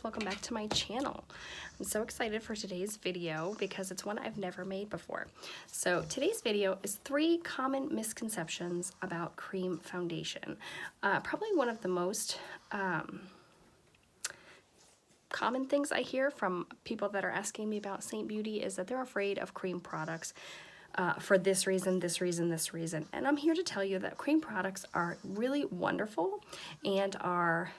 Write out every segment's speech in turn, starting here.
guys, welcome back to my channel. I'm so excited for today's video because it's one I've never made before. So today's video is 3 common misconceptions about cream foundation. Probably one of the most common things I hear from people that are asking me about Saint Beauty is that they're afraid of cream products for this reason, this reason, this reason. And I'm here to tell you that cream products are really wonderful and are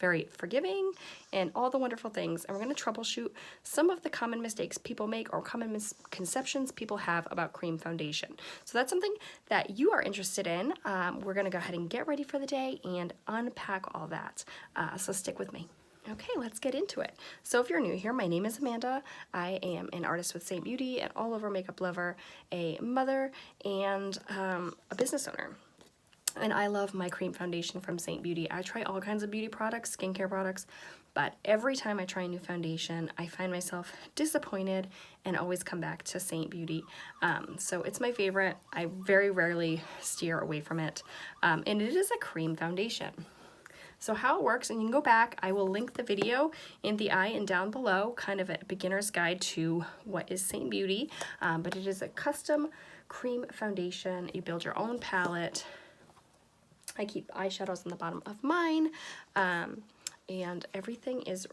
very forgiving and all the wonderful things. And we're going to troubleshoot some of the common mistakes people make or common misconceptions people have about cream foundation. So that's something that you are interested in. We're going to go ahead and get ready for the day and unpack all that. So stick with me. Okay, let's get into it. So if you're new here, my name is Amanda. I am an artist with Saint Beauty, an all-over makeup lover, a mother, and a business owner. And I love my cream foundation from Saint Beauty. I try all kinds of beauty products, skincare products, but every time I try a new foundation, I find myself disappointed and always come back to Saint Beauty. So it's my favorite. I very rarely steer away from it. And it is a cream foundation. So how it works, and you can go back, I will link the video in the eye and down below, kind of a beginner's guide to what is Saint Beauty, but it is a custom cream foundation. You build your own palette. I keep eyeshadows on the bottom of mine, and everything is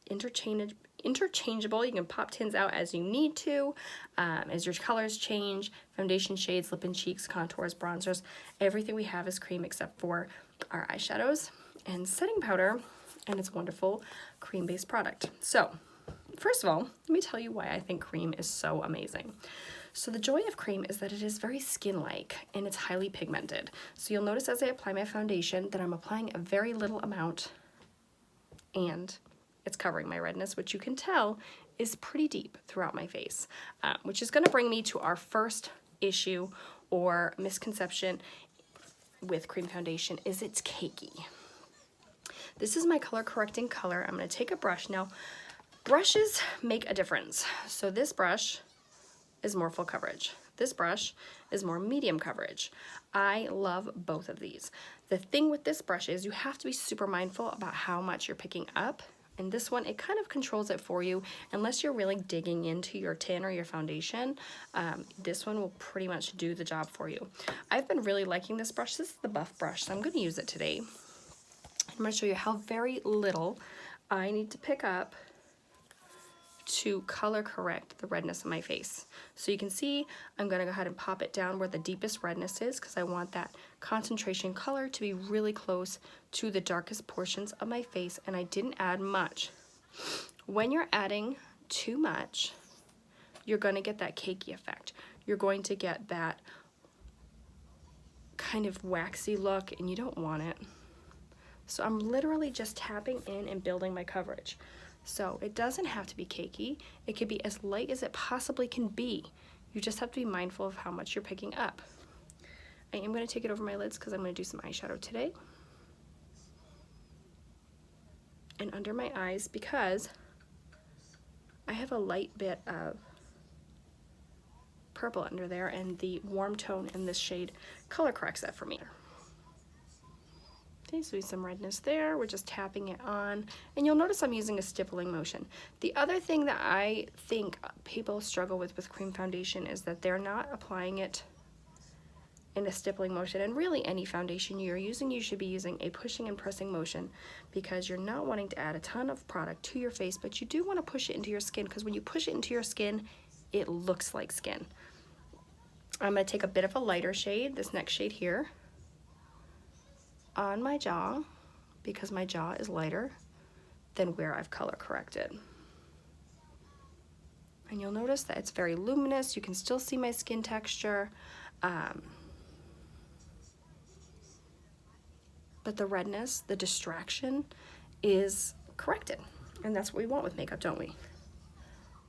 interchangeable. You can pop tins out as you need to, as your colors change, foundation shades, lip and cheeks, contours, bronzers. Everything we have is cream except for our eyeshadows and setting powder, and it's a wonderful cream-based product. So, first of all, let me tell you why I think cream is so amazing. So the joy of cream is that it is very skin-like and it's highly pigmented. So you'll notice as I apply my foundation that I'm applying a very little amount and it's covering my redness, which you can tell is pretty deep throughout my face, which is going to bring me to our first issue or misconception with cream foundation is it's cakey. This is my color correcting color. I'm going to take a brush. Now, brushes make a difference. So this brush is more full coverage. This brush is more medium coverage. I love both of these. The thing with this brush is you have to be super mindful about how much you're picking up. And this one, it kind of controls it for you. Unless you're really digging into your tin or your foundation, this one will pretty much do the job for you. I've been really liking this brush. This is the Buff brush, so I'm going to use it today. I'm going to show you how very little I need to pick up to color correct the redness of my face. So you can see I'm going to go ahead and pop it down where the deepest redness is because I want that concentration color to be really close to the darkest portions of my face, and I didn't add much. When you're adding too much, you're going to get that cakey effect. You're going to get that kind of waxy look and you don't want it. So I'm literally just tapping in and building my coverage. So it doesn't have to be cakey. It could be as light as it possibly can be. You just have to be mindful of how much you're picking up. I am going to take it over my lids because I'm going to do some eyeshadow today. And under my eyes because I have a light bit of purple under there, and the warm tone in this shade color corrects that for me. Okay, so we have some redness there. We're just tapping it on, and you'll notice I'm using a stippling motion. The other thing that I think people struggle with cream foundation is that they're not applying it in a stippling motion, and really any foundation you're using, you should be using a pushing and pressing motion because you're not wanting to add a ton of product to your face, but you do want to push it into your skin because when you push it into your skin, it looks like skin. I'm going to take a bit of a lighter shade, this next shade here, on my jaw because my jaw is lighter than where I've color corrected. And you'll notice that it's very luminous. You can still see my skin texture, but the redness, the distraction is corrected. And that's what we want with makeup, don't we?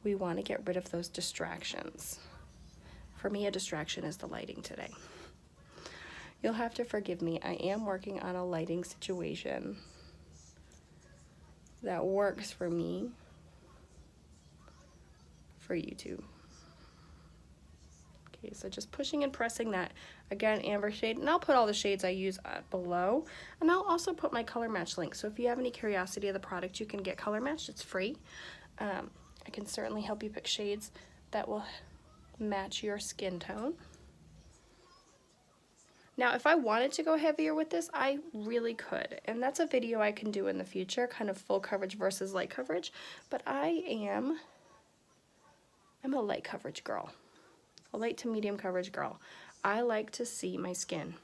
We want to get rid of those distractions. For me, a distraction is the lighting today. You'll have to forgive me. I am working on a lighting situation that works for me for YouTube. Okay, Okay, so just pushing and pressing that, again, amber shade, and I'll put all the shades I use below, and I'll also put my color match link, so if you have any curiosity of the product, you can get color matched, it's free. I can certainly help you pick shades that will match your skin tone. Now, if I wanted to go heavier with this, I really could, and that's a video I can do in the future, kind of full coverage versus light coverage, but I'm a light coverage girl, a light to medium coverage girl. I like to see my skin,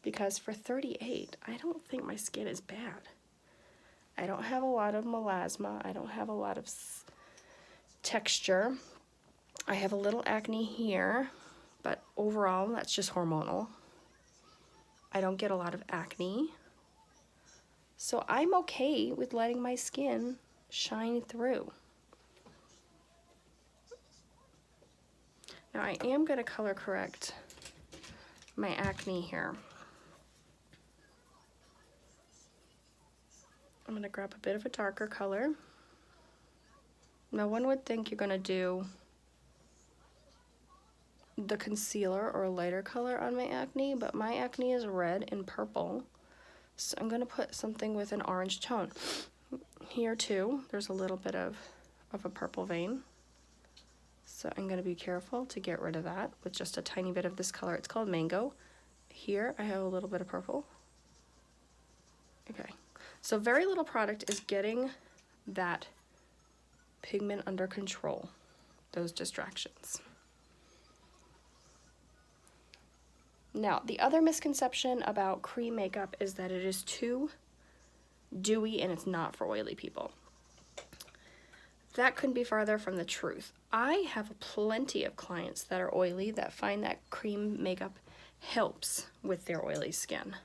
because for 38, I don't think my skin is bad. I don't have a lot of melasma, I don't have a lot of texture. I have a little acne here, but overall that's just hormonal. I don't get a lot of acne. So I'm okay with letting my skin shine through. Now I am going to color correct my acne here. I'm going to grab a bit of a darker color. Now one would think you're going to do the concealer or a lighter color on my acne, but my acne is red and purple, so I'm going to put something with an orange tone. Here too, there's a little bit of a purple vein, so I'm going to be careful to get rid of that with just a tiny bit of this color. It's called Mango. Here I have a little bit of purple. Okay, so very little product is getting that pigment under control, those distractions. Now, the other misconception about cream makeup is that it is too dewy and it's not for oily people. That couldn't be farther from the truth. I have plenty of clients that are oily that find that cream makeup helps with their oily skin.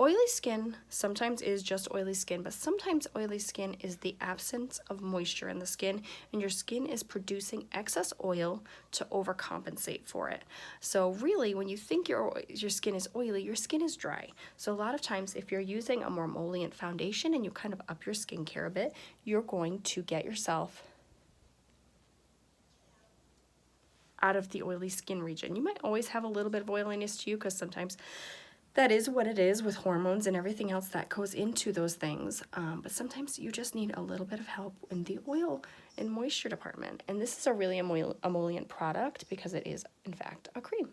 Oily skin sometimes is just oily skin, but sometimes oily skin is the absence of moisture in the skin, and your skin is producing excess oil to overcompensate for it. So really, when you think your skin is oily, your skin is dry. So a lot of times, if you're using a more emollient foundation and you kind of up your skincare a bit, you're going to get yourself out of the oily skin region. You might always have a little bit of oiliness to you, because sometimes that is what it is with hormones and everything else that goes into those things. But sometimes you just need a little bit of help in the oil and moisture department. And this is a really emollient product because it is, in fact, a cream.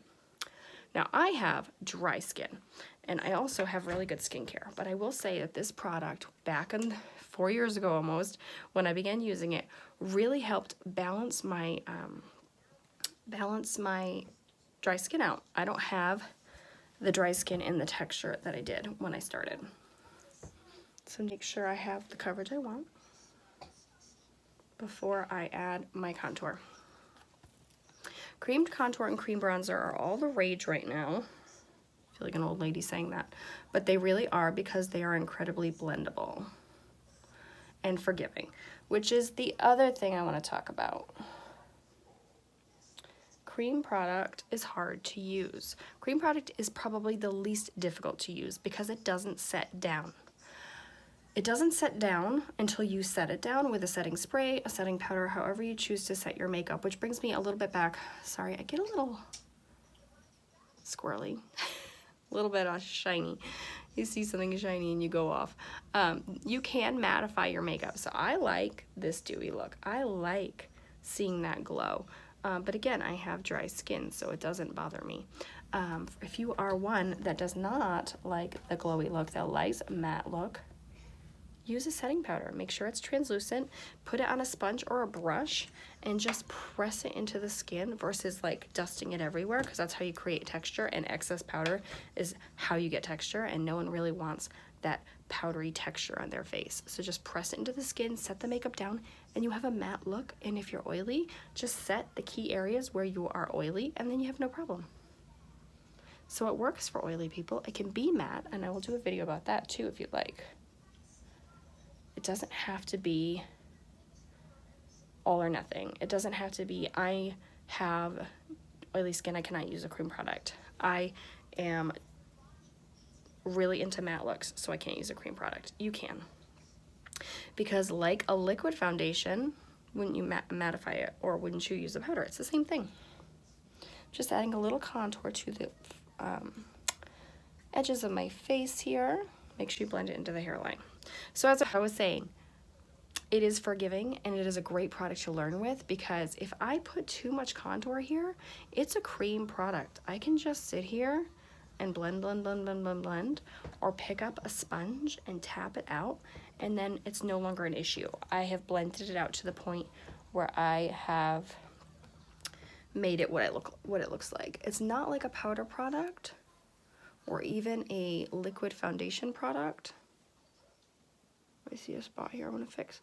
Now, I have dry skin, and I also have really good skincare. But I will say that this product, back in 4 years ago almost, when I began using it, really helped balance my dry skin out. I don't have the dry skin and the texture that I did when I started. So make sure I have the coverage I want before I add my contour. Creamed contour and cream bronzer are all the rage right now. I feel like an old lady saying that, but they really are, because they are incredibly blendable and forgiving, which is the other thing I want to talk about. Cream product is hard to use. Cream product is probably the least difficult to use because it doesn't set down. It doesn't set down until you set it down with a setting spray, a setting powder, however you choose to set your makeup, which brings me a little bit back. Sorry, I get a little squirrely, a little bit shiny. You see something shiny and you go off. You can mattify your makeup. So I like this dewy look. I like seeing that glow. But again, I have dry skin, so it doesn't bother me. If you are one that does not like the glowy look, that likes a matte look, use a setting powder. Make sure it's translucent, put it on a sponge or a brush, and just press it into the skin versus like dusting it everywhere, because that's how you create texture, and excess powder is how you get texture, and no one really wants that powdery texture on their face. So just press it into the skin, set the makeup down, and you have a matte look. And if you're oily, just set the key areas where you are oily, and then you have no problem. So it works for oily people. It can be matte, and I will do a video about that too if you'd like. It doesn't have to be all or nothing. It doesn't have to be, I have oily skin, I cannot use a cream product. I am really into matte looks, so I can't use a cream product. You can. Because like a liquid foundation, wouldn't you mattify it, or wouldn't you use the powder? It's the same thing. Just adding a little contour to the edges of my face here. Make sure you blend it into the hairline. So as I was saying, it is forgiving and it is a great product to learn with, because if I put too much contour here, it's a cream product. I can just sit here and blend, or pick up a sponge and tap it out, and then it's no longer an issue. I have blended it out to the point where I have made it what it looks like. It's not like a powder product or even a liquid foundation product. I see a spot here I want to fix.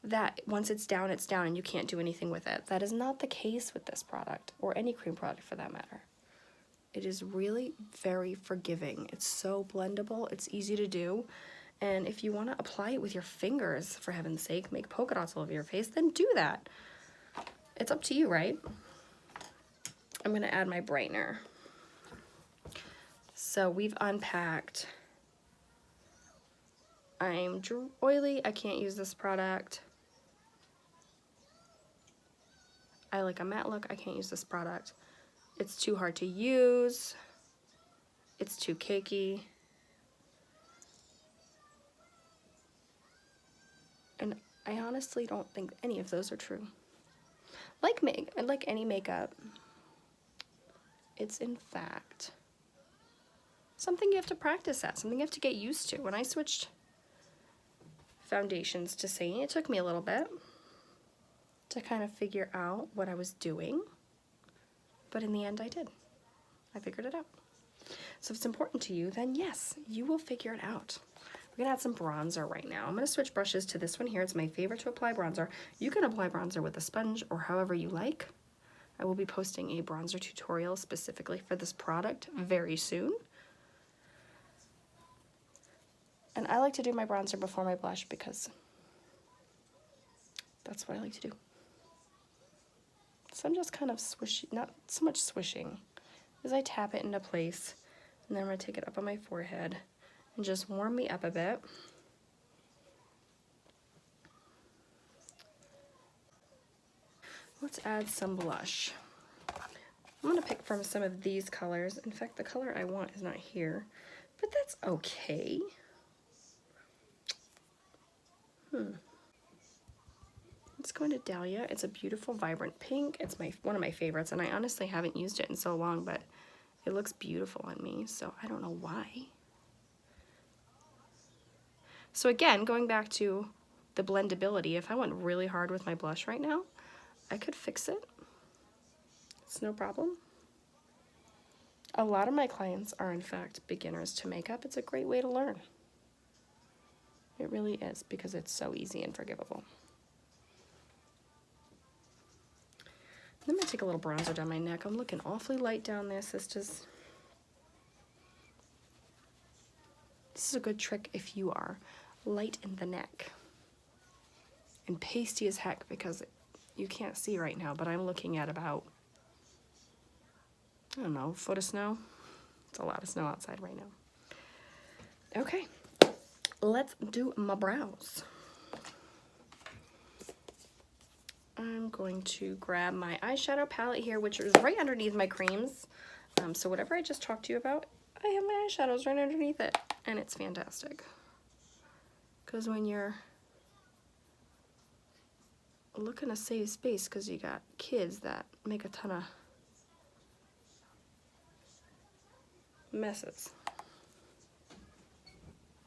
That once it's down and you can't do anything with it. That is not the case with this product, or any cream product for that matter. It is really very forgiving. It's so blendable, it's easy to do, and if you want to apply it with your fingers, for heaven's sake, make polka dots all over your face, then do that. It's up to you, right? I'm going to add my brightener. So we've unpacked. I'm oily, I can't use this product. I like a matte look, I can't use this product. It's too hard to use. It's too cakey. And I honestly don't think any of those are true. Like any makeup, it's in fact something you have to practice at, something you have to get used to. When I switched foundations to Saint, it took me a little bit to kind of figure out what I was doing, but in the end I did. I figured it out. So if it's important to you, then yes, you will figure it out. We're gonna add some bronzer right now. I'm gonna switch brushes to this one here. It's my favorite to apply bronzer. You can apply bronzer with a sponge or however you like. I will be posting a bronzer tutorial specifically for this product very soon. And I like to do my bronzer before my blush because that's what I like to do. So I'm just kind of swishing, not so much swishing, as I tap it into place. And then I'm gonna take it up on my forehead and just warm me up a bit. Let's add some blush. I'm gonna pick from some of these colors. In fact, the color I want is not here, but that's okay. Let's go into Dahlia. It's a beautiful, vibrant pink. It's one of my favorites, and I honestly haven't used it in so long, but it looks beautiful on me, so I don't know why. So again, going back to the blendability, if I went really hard with my blush right now, I could fix it. It's no problem. A lot of my clients are in fact beginners to makeup. It's a great way to learn. It really is, because it's so easy and forgivable. I'm gonna take a little bronzer down my neck. I'm looking awfully light down there, sisters. This is a good trick if you are light in the neck and pasty as heck, because you can't see right now, but I'm looking at about, I don't know, a foot of snow. It's a lot of snow outside right now. Okay, let's do my brows. I'm going to grab my eyeshadow palette here, which is right underneath my creams. So whatever I just talked to you about, I have my eyeshadows right underneath it, and it's fantastic. Because when you're looking to save space because you got kids that make a ton of messes.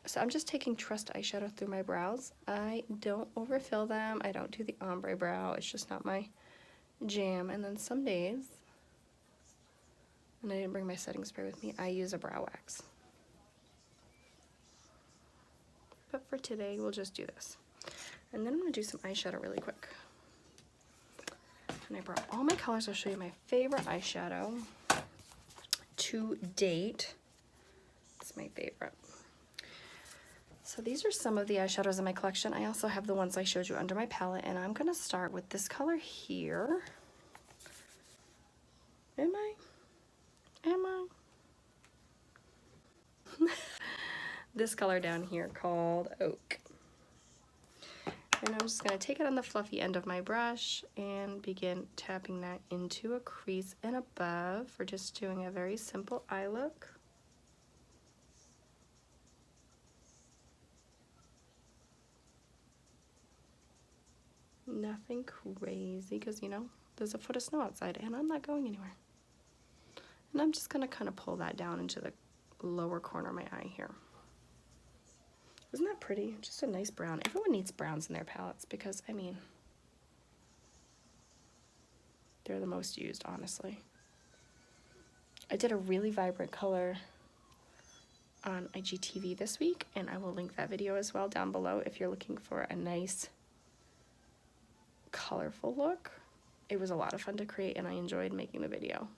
So I'm just taking Trust eyeshadow through my brows. I don't overfill them. I don't do the ombre brow. It's just not my jam. And then some days, and I didn't bring my setting spray with me, I use a brow wax. But for today, we'll just do this. And then I'm gonna do some eyeshadow really quick. And I brought all my colors. I'll show you my favorite eyeshadow to date. It's my favorite. So these are some of the eyeshadows in my collection. I also have the ones I showed you under my palette, and I'm gonna start with this color here. Am I? This color down here called Oak. And I'm just going to take it on the fluffy end of my brush and begin tapping that into a crease and above. We're just doing a very simple eye look. Nothing crazy because, you know, there's a foot of snow outside and I'm not going anywhere. And I'm just going to kind of pull that down into the lower corner of my eye here. Isn't that pretty? Just a nice brown. Everyone needs browns in their palettes because, I mean, they're the most used, honestly. I did a really vibrant color on IGTV this week, and I will link that video as well down below if you're looking for a nice, colorful look. It was a lot of fun to create, and I enjoyed making the video.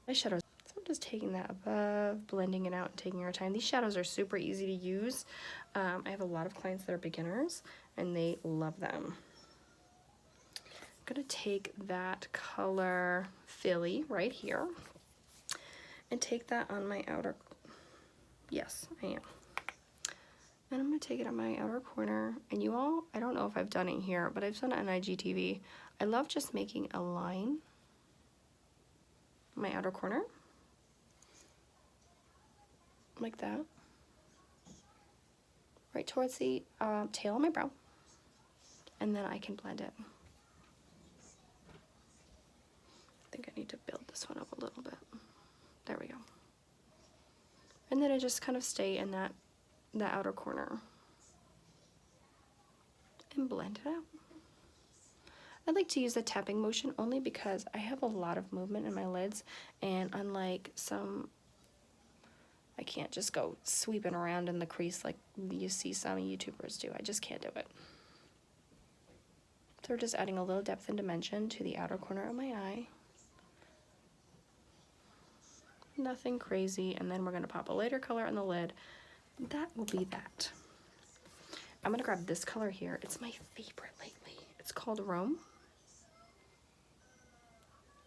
Eyeshadows. So I'm just taking that above, blending it out, and taking our time. These shadows are super easy to use. I have a lot of clients that are beginners, and they love them. I'm gonna take that color Philly right here and take that on my outer, yes, I am. And I'm gonna take it on my outer corner. And you all, I don't know if I've done it here, but I've done it on IGTV. I love just making a line on my outer corner, like that, right towards the tail of my brow. And then I can blend it. I think I need to build this one up a little bit. There we go. And then I just kind of stay in that outer corner and blend it out. I like to use the tapping motion only because I have a lot of movement in my lids, and unlike some, I can't just go sweeping around in the crease like you see some YouTubers do. I just can't do it. So we're just adding a little depth and dimension to the outer corner of my eye. Nothing crazy, and then we're going to pop a lighter color on the lid. That will be that. I'm going to grab this color here. It's my favorite lately. It's called Rome.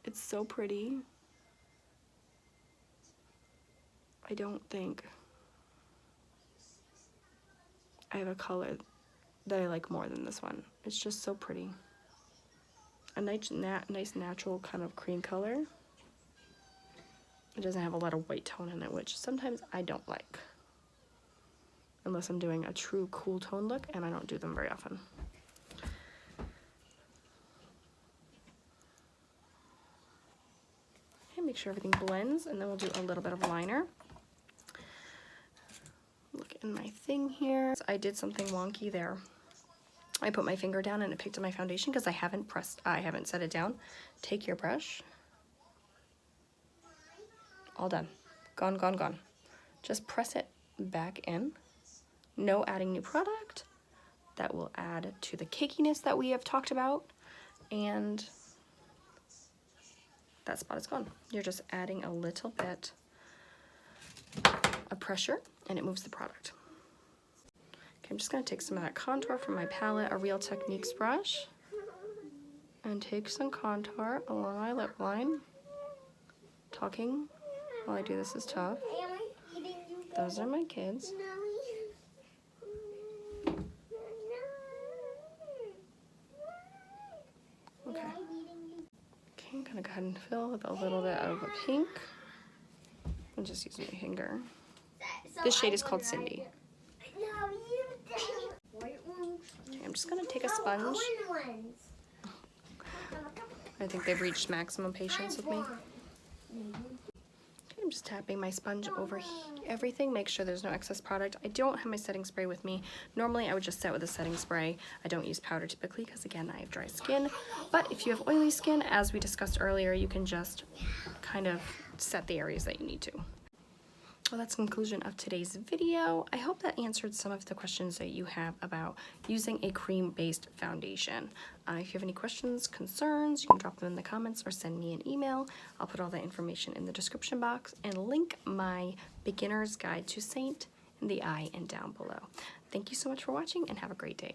It's so pretty. I don't think I have a color that I like more than this one. It's just so pretty. A nice natural kind of cream color. It doesn't have a lot of white tone in it, which sometimes I don't like. Unless I'm doing a true cool tone look, and I don't do them very often. Okay, make sure everything blends, and then we'll do a little bit of liner. Look in my thing here. I did something wonky there. I put my finger down and it picked up my foundation because I haven't set it down. Take your brush. All done. Gone, gone, gone. Just press it back in. No adding new product. That will add to the cakiness that we have talked about. And that spot is gone. You're just adding a little bit of pressure and it moves the product. Okay, I'm just gonna take some of that contour from my palette, a Real Techniques brush, and take some contour along my lip line. Talking while I do this is tough. Those are my kids. Okay. Okay, I'm gonna go ahead and fill with a little bit of a pink. I'm just using my finger. This shade is called Cindy. Okay, I'm just gonna take a sponge. I think they've reached maximum patience with me. I'm just tapping my sponge over everything, make sure there's no excess product. I don't have my setting spray with me. Normally I would just set with a setting spray. I don't use powder typically because again I have dry skin, but if you have oily skin, as we discussed earlier, you can just kind of set the areas that you need to. Well, that's the conclusion of today's video. I hope that answered some of the questions that you have about using a cream-based foundation. If you have any questions, concerns, you can drop them in the comments or send me an email. I'll put all that information in the description box and link my beginner's guide to Saint in the eye and down below. Thank you so much for watching and have a great day.